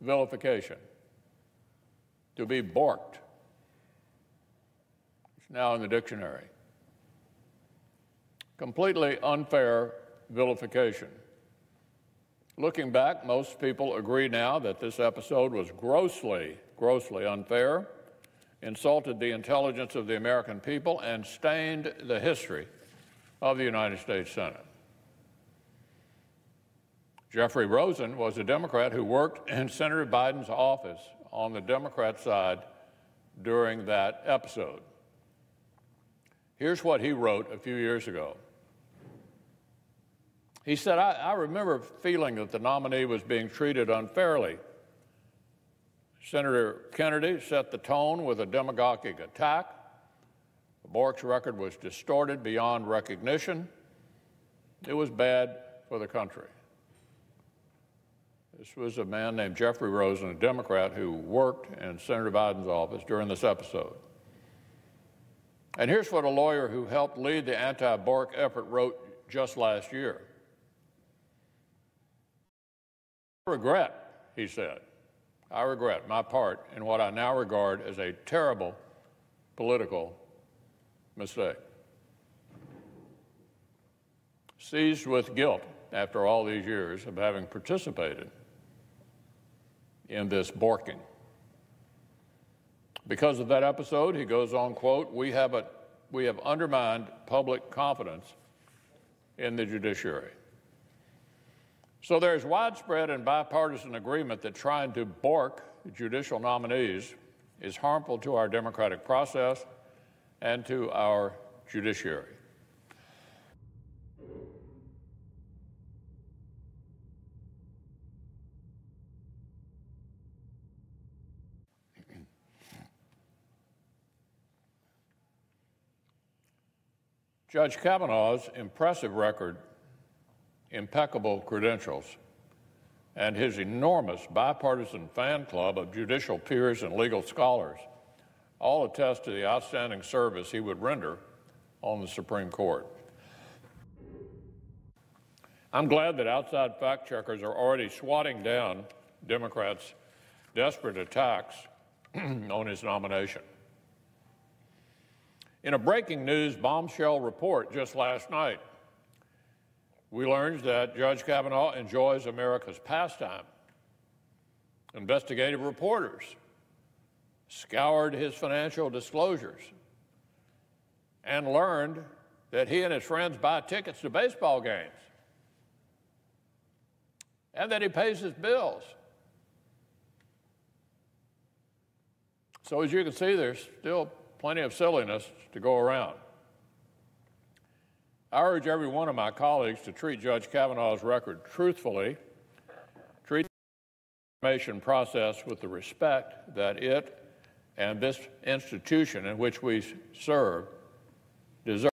vilification, to be borked. It's now in the dictionary. Completely unfair vilification. Looking back, most people agree now that this episode was grossly unfair, insulted the intelligence of the American people, and stained the history of the United States Senate. Jeffrey Rosen was a Democrat who worked in Senator Biden's office on the Democrat side during that episode. Here's what he wrote a few years ago. He said, I remember feeling that the nominee was being treated unfairly. Senator Kennedy set the tone with a demagogic attack. Bork's record was distorted beyond recognition. It was bad for the country. This was a man named Jeffrey Rosen, a Democrat who worked in Senator Biden's office during this episode. And here's what a lawyer who helped lead the anti-Bork effort wrote just last year. I regret, he said, I regret my part in what I now regard as a terrible political mistake. Seized with guilt after all these years of having participated in this borking. Because of that episode, he goes on, quote, we have undermined public confidence in the judiciary. So there's widespread and bipartisan agreement that trying to bork judicial nominees is harmful to our democratic process and to our judiciary. Judge Kavanaugh's impressive record, impeccable credentials, and his enormous bipartisan fan club of judicial peers and legal scholars all attest to the outstanding service he would render on the Supreme Court. I'm glad that outside fact checkers are already swatting down Democrats' desperate attacks on his nomination. In a breaking news bombshell report just last night, we learned that Judge Kavanaugh enjoys America's pastime. Investigative reporters scoured his financial disclosures and learned that he and his friends buy tickets to baseball games and that he pays his bills. So as you can see, there's still plenty of silliness to go around. I urge every one of my colleagues to treat Judge Kavanaugh's record truthfully, treat the information process with the respect that it and this institution in which we serve deserve.